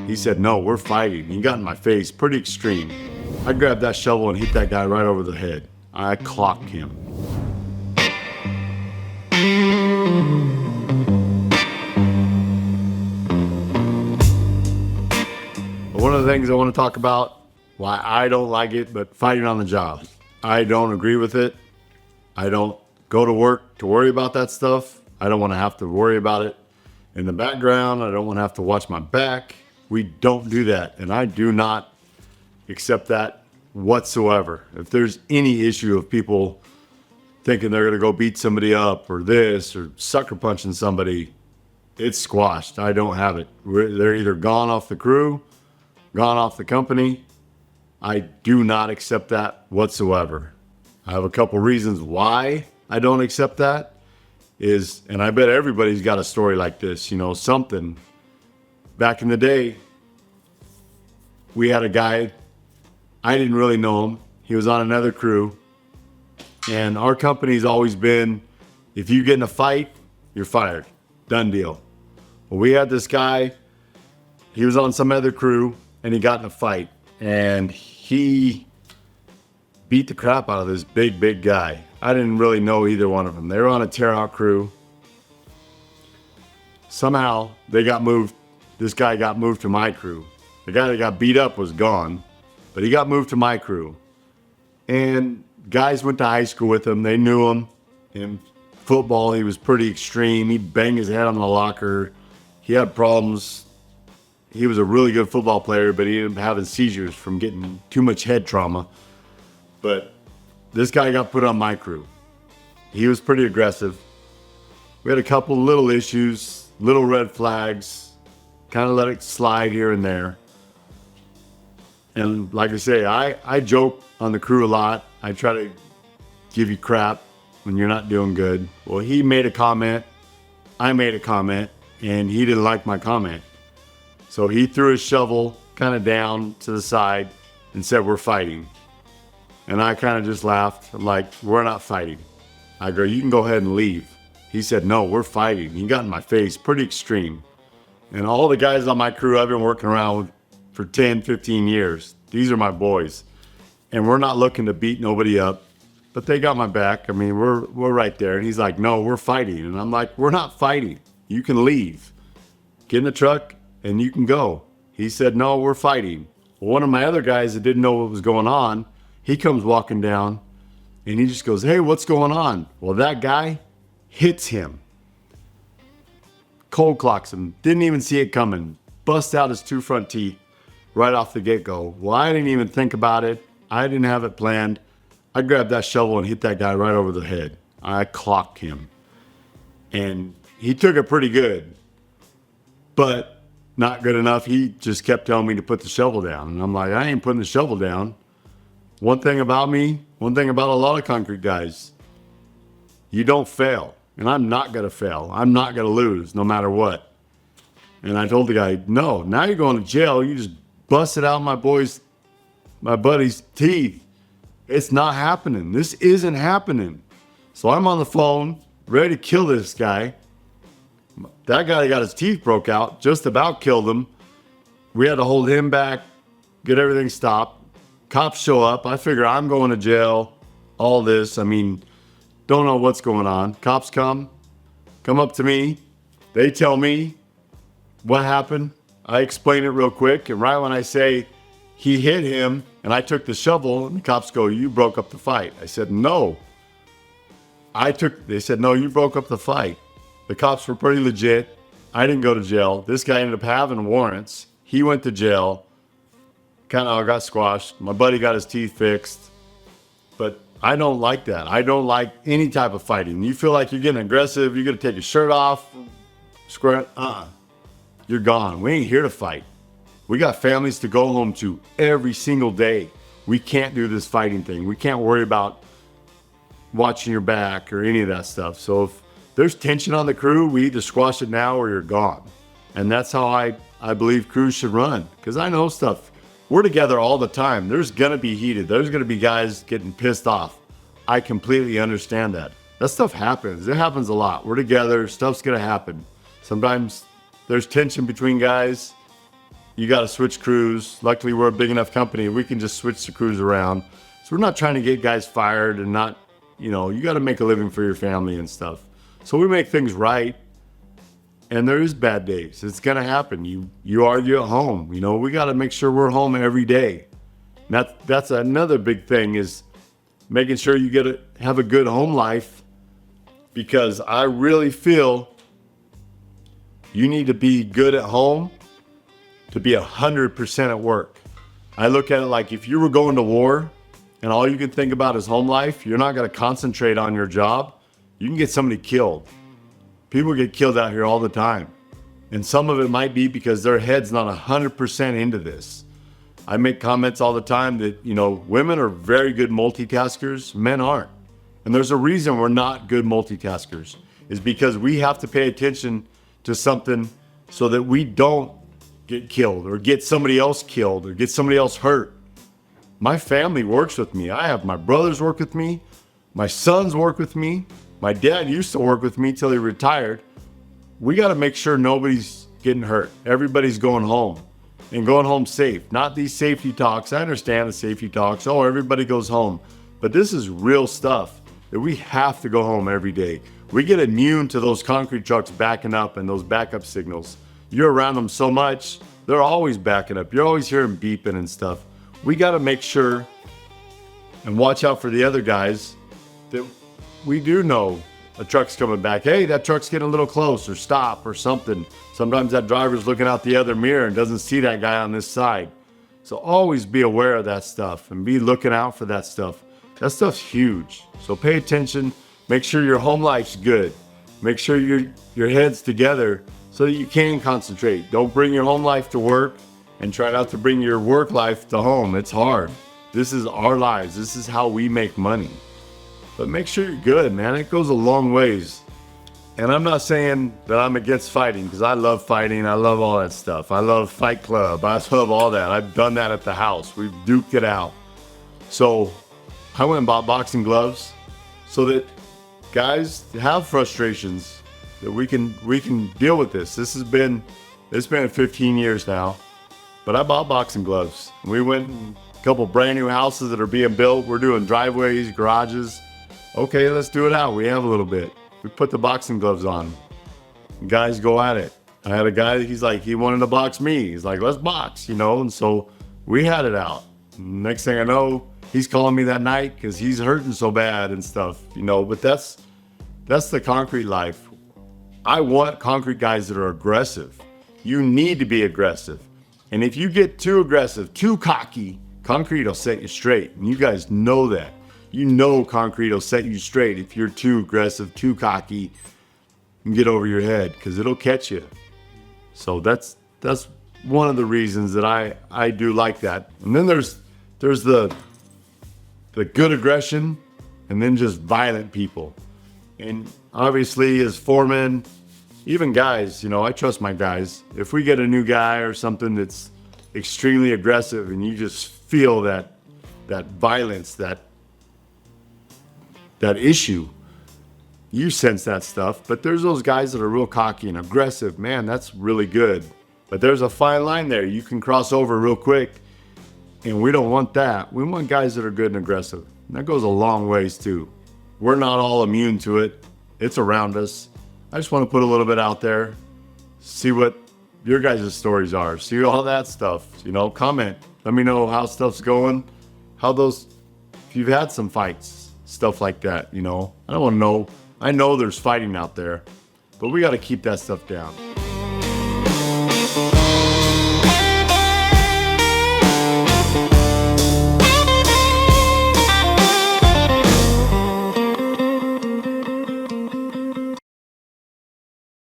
He said, no, we're fighting. He got in my face, pretty extreme. I grabbed that shovel and hit that guy right over the head. I clocked him. One of the things I want to talk about, why I don't like it, but fighting on the job. I don't agree with it. I don't go to work to worry about that stuff. I don't want to have to worry about it in the background. I don't want to have to watch my back. We don't do that, and I do not accept that whatsoever. If there's any issue of people thinking they're going to go beat somebody up or this or sucker punching somebody, it's squashed. I don't have it. They're either gone off the crew, gone off the company. I do not accept that whatsoever. I have a couple reasons why I don't accept that is, and I bet everybody's got a story like this, something. Back in the day, we had a guy, I didn't really know him. He was on another crew. And our company's always been, if you get in a fight, you're fired. Done deal. Well, we had this guy, he was on some other crew, and he got in a fight. And he beat the crap out of this big guy. I didn't really know either one of them. They were on a tear-out crew. Somehow, they got moved. This guy got moved to my crew. The guy that got beat up was gone, but he got moved to my crew. And guys went to high school with him. They knew him. In football, he was pretty extreme. He'd bang his head on the locker. He had problems. He was a really good football player, but he ended up having seizures from getting too much head trauma. But this guy got put on my crew. He was pretty aggressive. We had a couple little issues, little red flags, kind of let it slide here and there. And like I say, I joke on the crew a lot. I try to give you crap when you're not doing good. Well, he made a comment, I made a comment, and he didn't like my comment. So he threw his shovel kind of down to the side and said, we're fighting. And I kind of just laughed. I'm like, we're not fighting. I go, you can go ahead and leave. He said, no, we're fighting. He got in my face, pretty extreme. And all the guys on my crew I've been working around with for 10, 15 years. These are my boys. And we're not looking to beat nobody up, but they got my back. I mean, we're right there. And he's like, no, we're fighting. And I'm like, we're not fighting. You can leave. Get in the truck and you can go. He said, no, we're fighting. Well, one of my other guys that didn't know what was going on, he comes walking down and he just goes, hey, what's going on? Well, that guy hits him. Cold clocks him. Didn't even see it coming. Bust out his two front teeth right off the get-go. Well, I didn't even think about it. I didn't have it planned. I grabbed that shovel and hit that guy right over the head. I clocked him. And he took it pretty good, but not good enough. He just kept telling me to put the shovel down. And I'm like, I ain't putting the shovel down. One thing about me, one thing about a lot of concrete guys, you don't fail. And I'm not going to fail. I'm not going to lose no matter what. And I told the guy, no, now you're going to jail. You just busted out my buddy's teeth. It's not happening. This isn't happening. So I'm on the phone, ready to kill this guy. That guy got his teeth broke out, just about killed him. We had to hold him back, get everything stopped. Cops show up. I figure I'm going to jail, all this. I mean, don't know what's going on. Cops come up to me. They tell me what happened. I explain it real quick. And right when I say he hit him and I took the shovel, and the cops go, you broke up the fight. I said, no. They said, no, you broke up the fight. The cops were pretty legit. I didn't go to jail. This guy ended up having warrants. He went to jail. Kind of got squashed. My buddy got his teeth fixed. But I don't like that. I don't like any type of fighting. You feel like you're getting aggressive, you're going to take your shirt off, square, you're gone. We ain't here to fight. We got families to go home to every single day. We can't do this fighting thing. We can't worry about watching your back or any of that stuff. So if there's tension on the crew, we either squash it now or you're gone. And that's how I believe crews should run. Because I know stuff. We're together all the time. There's going to be heated. There's going to be guys getting pissed off. I completely understand that. That stuff happens. It happens a lot. We're together. Stuff's going to happen. Sometimes there's tension between guys. you got to switch crews. Luckily, we're a big enough company. We can just switch the crews around. So we're not trying to get guys fired and not, you got to make a living for your family and stuff. So we make things right. And there is bad days. It's going to happen. You argue at home. We got to make sure we're home every day. And that's another big thing, is making sure you have a good home life, because I really feel you need to be good at home to be 100% at work. I look at it like, if you were going to war and all you can think about is home life, you're not going to concentrate on your job. You can get somebody killed. People get killed out here all the time. And some of it might be because their head's not 100% into this. I make comments all the time that, women are very good multitaskers, men aren't. And there's a reason we're not good multitaskers, is because we have to pay attention to something so that we don't get killed or get somebody else killed or get somebody else hurt. My family works with me. I have my brothers work with me. My sons work with me. My dad used to work with me till he retired. We got to make sure nobody's getting hurt. Everybody's going home and going home safe. Not these safety talks. I understand the safety talks. Oh, everybody goes home. But this is real stuff that we have to go home every day. We get immune to those concrete trucks backing up and those backup signals. You're around them so much, they're always backing up. You're always hearing beeping and stuff. We got to make sure and watch out for the other guys that we do know a truck's coming back. Hey, that truck's getting a little close, or stop, or something. Sometimes that driver's looking out the other mirror and doesn't see that guy on this side. So always be aware of that stuff and be looking out for that stuff. That stuff's huge. So pay attention. Make sure your home life's good. Make sure your head's together so that you can concentrate. Don't bring your home life to work, and try not to bring your work life to home. It's hard. This is our lives. This is how we make money. But make sure you're good, man. It goes a long ways. And I'm not saying that I'm against fighting, because I love fighting. I love all that stuff. I love Fight Club. I love all that. I've done that at the house. We've duked it out. So I went and bought boxing gloves so that guys have frustrations, that we can deal with this. It's been 15 years now, but I bought boxing gloves. We went in a couple brand new houses that are being built. We're doing driveways, garages. Okay, let's do it out. We have a little bit. We put the boxing gloves on. Guys go at it. I had a guy, he wanted to box me. He's like, let's box, and so we had it out. Next thing I know, he's calling me that night because he's hurting so bad and stuff, but that's the concrete life. I want concrete guys that are aggressive. You need to be aggressive. And if you get too aggressive, too cocky, concrete will set you straight. And you guys know that. Concrete will set you straight if you're too aggressive, too cocky, and get over your head, because it'll catch you. So that's one of the reasons that I do like that. And then there's the good aggression, and then just violent people. And obviously, as foremen, even guys, I trust my guys. If we get a new guy or something that's extremely aggressive, and you just feel that violence, that issue, you sense that stuff. But there's those guys that are real cocky and aggressive. Man, that's really good. But there's a fine line there. You can cross over real quick, and we don't want that. We want guys that are good and aggressive. And that goes a long ways too. We're not all immune to it. It's around us. I just want to put a little bit out there, see what your guys' stories are, see all that stuff, comment. Let me know how stuff's going, if you've had some fights, stuff like that, I don't want to know. I know there's fighting out there, but we got to keep that stuff down.